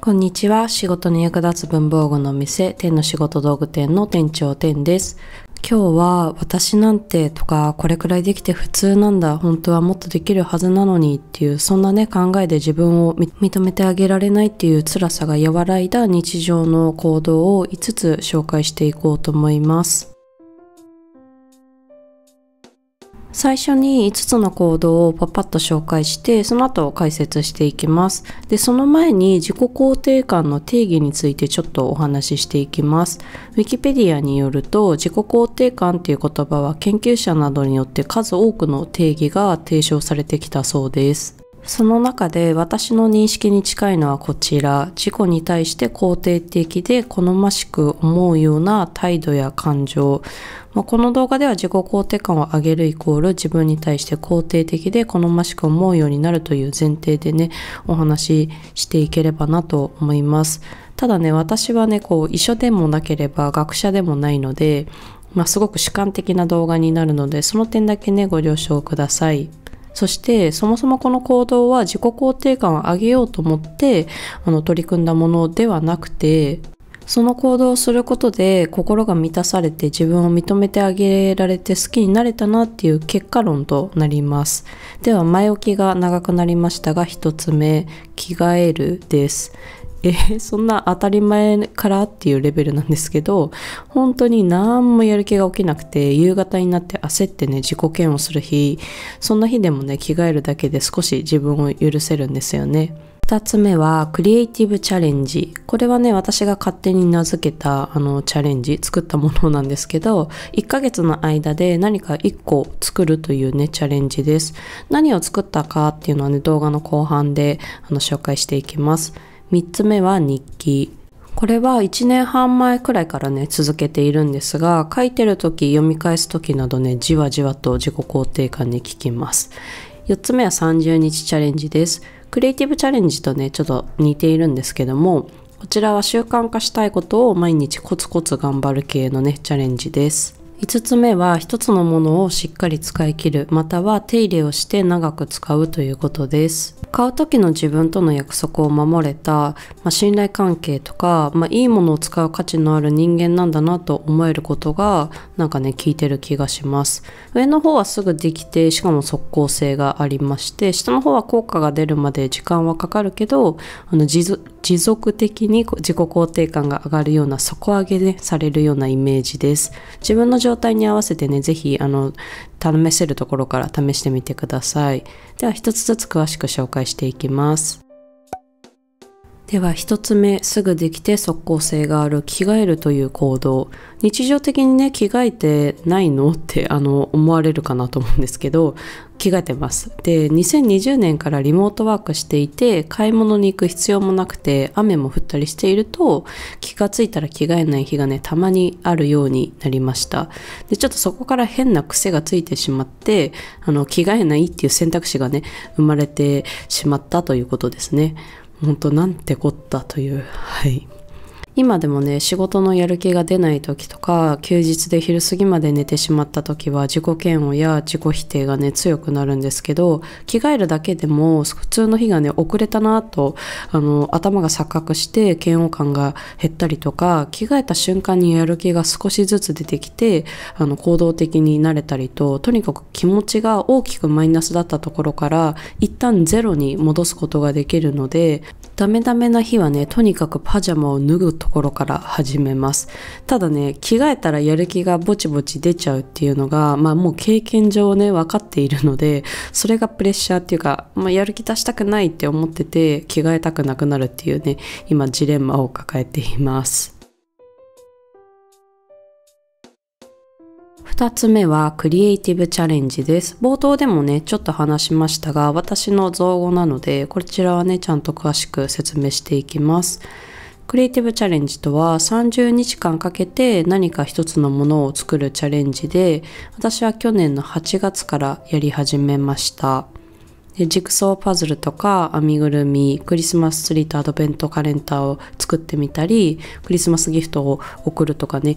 こんにちは。仕事に役立つ文房具の店、天の仕事道具店の店長天です。今日は私なんてとかこれくらいできて普通なんだ、本当はもっとできるはずなのにっていうそんなね考えで自分を認めてあげられないっていう辛さが和らいだ日常の行動を5つ紹介していこうと思います。最初に5つの行動をパパッと紹介してその後解説していきます。で、その前に自己肯定感の定義についてちょっとお話ししていきます。ウィキペディアによると自己肯定感っていう言葉は研究者などによって数多くの定義が提唱されてきたそうです。その中で私の認識に近いのはこちら。自己に対して肯定的で好ましく思うような態度や感情。この動画では自己肯定感を上げるイコール自分に対して肯定的で好ましく思うようになるという前提でね、お話ししていければなと思います。ただね、私はね、医者でもなければ学者でもないので、すごく主観的な動画になるので、その点だけね、ご了承ください。そしてそもそもこの行動は自己肯定感を上げようと思って取り組んだものではなくて、その行動をすることで心が満たされて自分を認めてあげられて好きになれたなっていう結果論となります。では前置きが長くなりましたが、1つ目、着替えるです。そんな当たり前からっていうレベルなんですけど、本当に何もやる気が起きなくて夕方になって焦ってね自己嫌悪する日、そんな日でもね着替えるだけで少し自分を許せるんですよね。2つ目はクリエイティブチャレンジ。これはね私が勝手に名付けたチャレンジ作ったものなんですけど、1ヶ月の間で何か1個作るというねチャレンジです。何を作ったかっていうのはね動画の後半で紹介していきます。3つ目は日記。これは1年半前くらいからね続けているんですが、書いてる時読み返す時などねじわじわと自己肯定感に効きます。4つ目は30日チャレンジです。クリエイティブチャレンジとねちょっと似ているんですけども、こちらは習慣化したいことを毎日コツコツ頑張る系のねチャレンジです。5つ目は一つのものをしっかり使い切る、または手入れをして長く使うということです。買う時の自分との約束を守れた、信頼関係とか、いいものを使う価値のある人間なんだなと思えることがなんかね効いてる気がします。上の方はすぐできて、しかも即効性がありまして、下の方は効果が出るまで時間はかかるけど持続的に自己肯定感が上がるような底上げねされるようなイメージです。自分の状態に合わせてねぜひ試せるところから試してみてください。では一つずつ詳しく紹介していきます。では一つ目、すぐできて即効性がある着替えるという行動。日常的にね着替えてないのって思われるかなと思うんですけど、着替えてます。で、2020年からリモートワークしていて買い物に行く必要もなくて雨も降ったりしていると気がついたら着替えない日がねたまにあるようになりました。で、ちょっとそこから変な癖がついてしまって着替えないっていう選択肢がね生まれてしまったということですね。本当なんてこったという。今でもね仕事のやる気が出ない時とか休日で昼過ぎまで寝てしまった時は自己嫌悪や自己否定がね強くなるんですけど、着替えるだけでも普通の日がね遅れたなと頭が錯覚して嫌悪感が減ったりとか、着替えた瞬間にやる気が少しずつ出てきて行動的になれたりと、とにかく気持ちが大きくマイナスだったところから一旦ゼロに戻すことができるので、ダメな日はねとにかくパジャマを脱ぐところから始めます。ただね着替えたらやる気がぼちぼち出ちゃうっていうのがもう経験上ね分かっているので、それがプレッシャーっていうか、やる気出したくないって思ってて着替えたくなくなるっていうね今ジレンマを抱えています。2つ目はクリエイティブチャレンジです。冒頭でもねちょっと話しましたが、私の造語なのでこちらはねちゃんと詳しく説明していきます。クリエイティブチャレンジとは30日間かけて何か一つのものを作るチャレンジで、私は去年の8月からやり始めました。で、ジグソーパズルとか編みぐるみ、クリスマスツリーとアドベントカレンダーを作ってみたり、クリスマスギフトを送るとかね、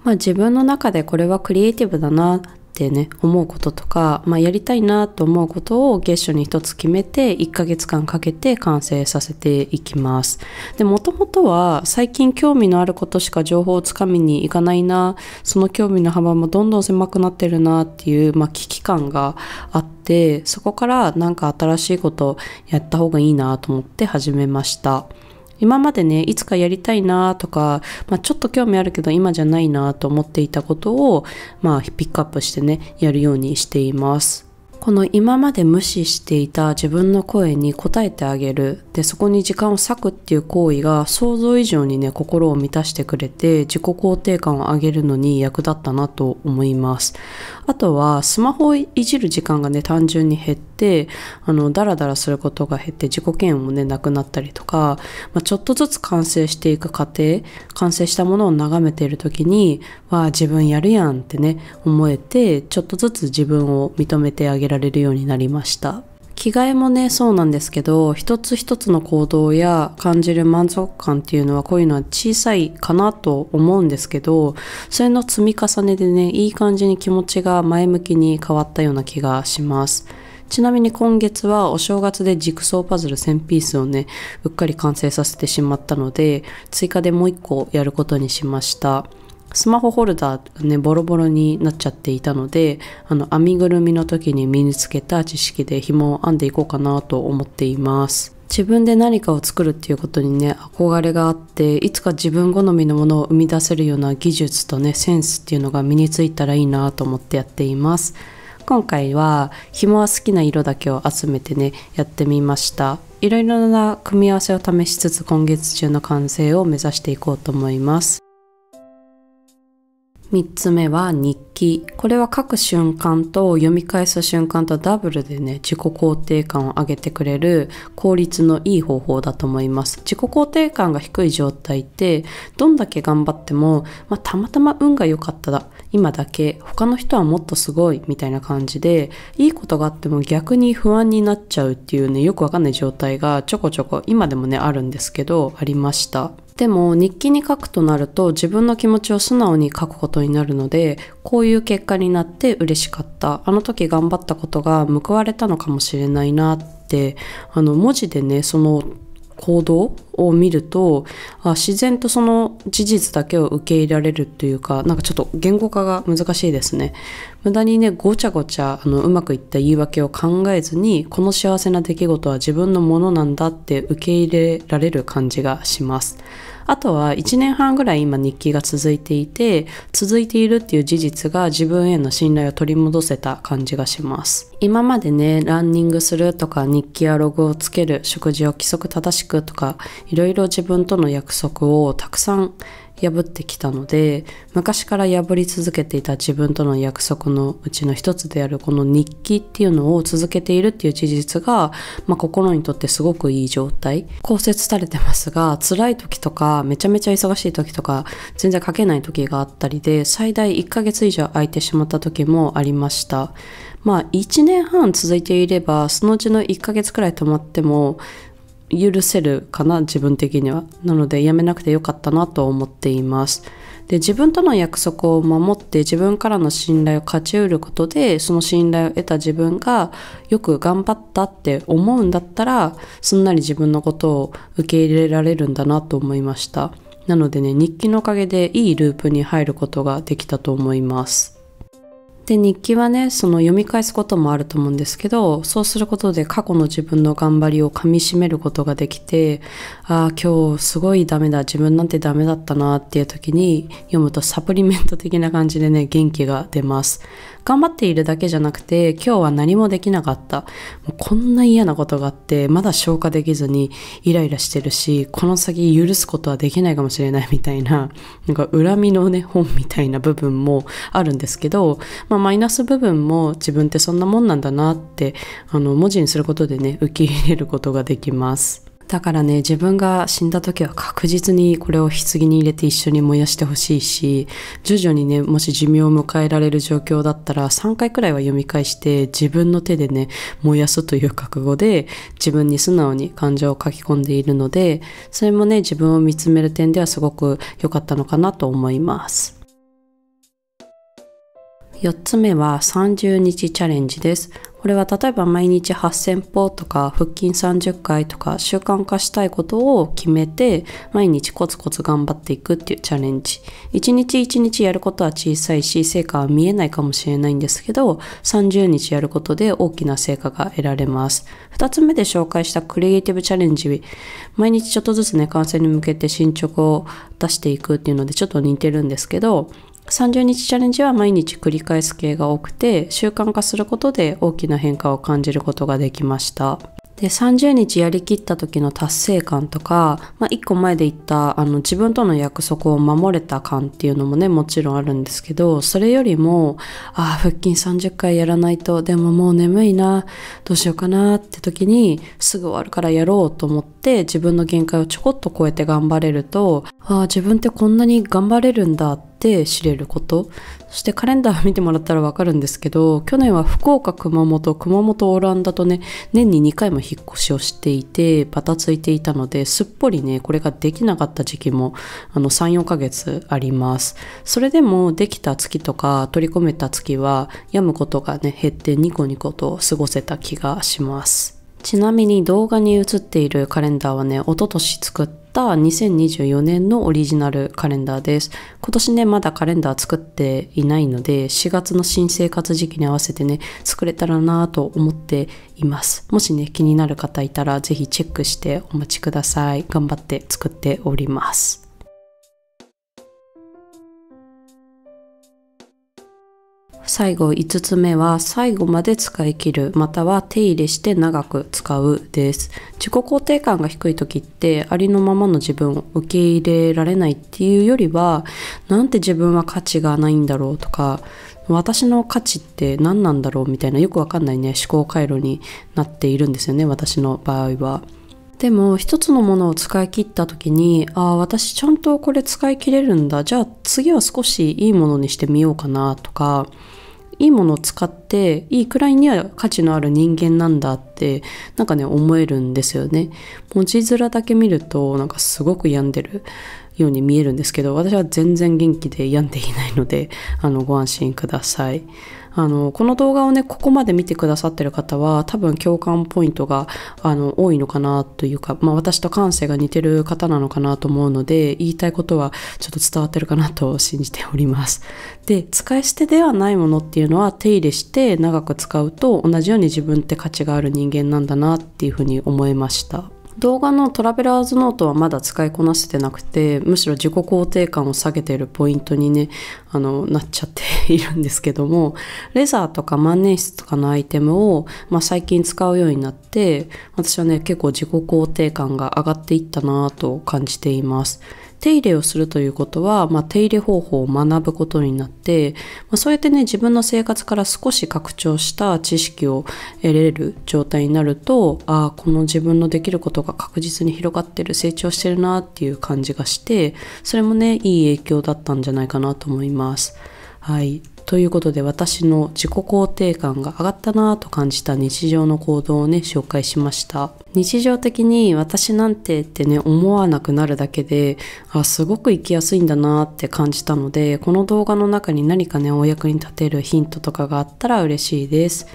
自分の中でこれはクリエイティブだなっってね思うこととか、やりたいなと思うことを月初に一つ決めて1ヶ月間かけて完成させていきます。で、もともとは最近興味のあることしか情報をつかみに行かないな、その興味の幅もどんどん狭くなってるなっていう、危機感があって、そこからなんか新しいことをやった方がいいなと思って始めました。今までね、いつかやりたいなとか、ちょっと興味あるけど今じゃないなと思っていたことを、ピックアップしてね、やるようにしています。この今まで無視していた自分の声に応えてあげる。で、そこに時間を割くっていう行為が想像以上にね、心を満たしてくれて、自己肯定感を上げるのに役立ったなと思います。あとは、スマホをいじる時間がね、単純に減って、ダラダラすることが減って自己嫌悪もね、なくなったりとか、ちょっとずつ完成していく過程、完成したものを眺めているときに、自分やるやんってね、思えて、ちょっとずつ自分を認めてあげられるようになりました。着替えもね、そうなんですけど、一つ一つの行動や感じる満足感っていうのはこういうのは小さいかなと思うんですけど、それの積み重ねでね、いい感じに気持ちが前向きに変わったような気がします。ちなみに今月はお正月でジグソーパズル1000ピースをね、うっかり完成させてしまったので、追加でもう1個やることにしました。スマホホルダーがね、ボロボロになっちゃっていたので、編みぐるみの時に身につけた知識で紐を編んでいこうかなと思っています。自分で何かを作るっていうことにね、憧れがあって、いつか自分好みのものを生み出せるような技術とね、センスっていうのが身についたらいいなと思ってやっています。今回は紐は好きな色だけを集めてね、やってみました。いろいろな組み合わせを試しつつ今月中の完成を目指していこうと思います。3つ目は日記。これは書く瞬間と読み返す瞬間とダブルでね、自己肯定感を上げてくれる効率のいい方法だと思います。自己肯定感が低い状態って、どんだけ頑張っても、たまたま運が良かっただ、今だけ、他の人はもっとすごいみたいな感じで、いいことがあっても逆に不安になっちゃうっていうね、よくわかんない状態がちょこちょこ今でもね、あるんですけど、ありました。でも日記に書くとなると自分の気持ちを素直に書くことになるので、こういう結果になって嬉しかった。あの時頑張ったことが報われたのかもしれないなって、文字でね、その行動を見ると、自然とその事実だけを受け入れられるというか、なんかちょっと言語化が難しいですね。無駄にね、ごちゃごちゃうまくいった言い訳を考えずに、この幸せな出来事は自分のものなんだって受け入れられる感じがします。あとは1年半ぐらい今日記が続いていて、続いているっていう事実が自分への信頼を取り戻せた感じがします。今までね、ランニングするとか日記やログをつける、食事を規則正しくとか、いろいろ自分との約束をたくさん破ってきたので、昔から破り続けていた自分との約束のうちの一つであるこの日記っていうのを続けているっていう事実が、心にとってすごくいい状態。考説されてますが、辛い時とかめちゃめちゃ忙しい時とか全然書けない時があったりで、最大1ヶ月以上空いてしまった時もありました。1年半続いていれば、そのうちの1ヶ月くらい止まっても許せるかな、自分的には。なのでやめなくてよかったなと思っています。で、自分との約束を守って自分からの信頼を勝ち得ることで、その信頼を得た自分がよく頑張ったって思うんだったら、すんなり自分のことを受け入れられるんだなと思いました。なのでね、日記のおかげでいいループに入ることができたと思います。で、日記はね、その読み返すこともあると思うんですけど、そうすることで過去の自分の頑張りをかみしめることができて、今日すごいダメだ、自分なんてダメだったなっていう時に読むとサプリメント的な感じでね、元気が出ます。頑張っているだけじゃなくて、今日は何もできなかった。もうこんな嫌なことがあって、まだ消化できずにイライラしてるし、この先許すことはできないかもしれないみたいな、なんか恨みのね、本みたいな部分もあるんですけど、マイナス部分も自分ってそんなもんなんだなって、文字にすることでね、受け入れることができます。だからね、自分が死んだ時は確実にこれを棺に入れて一緒に燃やしてほしいし、徐々にね、もし寿命を迎えられる状況だったら3回くらいは読み返して自分の手でね、燃やすという覚悟で自分に素直に感情を書き込んでいるので、それもね、自分を見つめる点ではすごく良かったのかなと思います。4つ目は30日チャレンジです。これは例えば毎日8000歩とか腹筋30回とか習慣化したいことを決めて毎日コツコツ頑張っていくっていうチャレンジ。1日1日やることは小さいし成果は見えないかもしれないんですけど、30日やることで大きな成果が得られます。2つ目で紹介したクリエイティブチャレンジ、毎日ちょっとずつね完成に向けて進捗を出していくっていうのでちょっと似てるんですけど、30日チャレンジは毎日繰り返す系が多くて、習慣化することで大きな変化を感じることができました。で、30日やりきった時の達成感とか、1個前で言った自分との約束を守れた感っていうのもね、もちろんあるんですけど、それよりも、腹筋30回やらないと、でももう眠いな、どうしようかなって時に、すぐ終わるからやろうと思って、自分の限界をちょこっと超えて頑張れると、自分ってこんなに頑張れるんだって知れること。そしてカレンダー見てもらったらわかるんですけど、去年は福岡、熊本、オランダとね、年に2回も引っ越しをしていて、バタついていたので、すっぽりね、これができなかった時期も3、4ヶ月あります。それでもできた月とか取り込めた月は、病むことがね、減ってニコニコと過ごせた気がします。ちなみに動画に映っているカレンダーはね、一昨年作った2024年のオリジナルカレンダーです。今年ね、まだカレンダー作っていないので、4月の新生活時期に合わせてね、作れたらなと思っています。もしね、気になる方いたら、ぜひチェックしてお待ちください。頑張って作っております。最後5つ目は最後まで使い切るまたは手入れして長く使うです。自己肯定感が低い時ってありのままの自分を受け入れられないっていうよりは、なんて自分は価値がないんだろうとか、私の価値って何なんだろうみたいなよくわかんないね思考回路になっているんですよね、私の場合は。でも一つのものを使い切った時に、私ちゃんとこれ使い切れるんだ、じゃあ次は少しいいものにしてみようかなとか、いいものを使っていいくらいには価値のある人間なんだってなんかね思えるんですよね。文字面だけ見るとなんかすごく病んでるように見えるんですけど、私は全然元気で病んでいないのでご安心ください。この動画をねここまで見てくださってる方は多分共感ポイントが多いのかなというか、私と感性が似てる方なのかなと思うので、言いたいことはちょっと伝わってるかなと信じております。で、使い捨てではないものっていうのは手入れして長く使うと同じように自分って価値がある人間なんだなっていうふうに思いました。動画のトラベラーズノートはまだ使いこなせてなくて、むしろ自己肯定感を下げているポイントにねなっちゃっているんですけども、レザーとか万年筆とかのアイテムを、最近使うようになって、私はね結構自己肯定感が上がっていったなと感じています。手入れをするということは、手入れ方法を学ぶことになって、そうやってね自分の生活から少し拡張した知識を得れる状態になると、この自分のできることが確実に広がってる、成長してるなっていう感じがして、それもねいい影響だったんじゃないかなと思います。はい。ということで、私の自己肯定感が上がったなぁと感じた日常の行動をね紹介しました。日常的に私なんてってね思わなくなるだけで、すごく生きやすいんだなって感じたので、この動画の中に何かねお役に立てるヒントとかがあったら嬉しいです。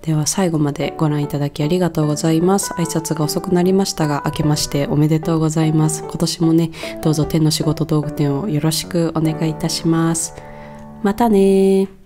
では最後までご覧いただきありがとうございます。挨拶が遅くなりましたが、明けましておめでとうございます。今年もねどうぞ天の仕事道具店をよろしくお願いいたします。またねー。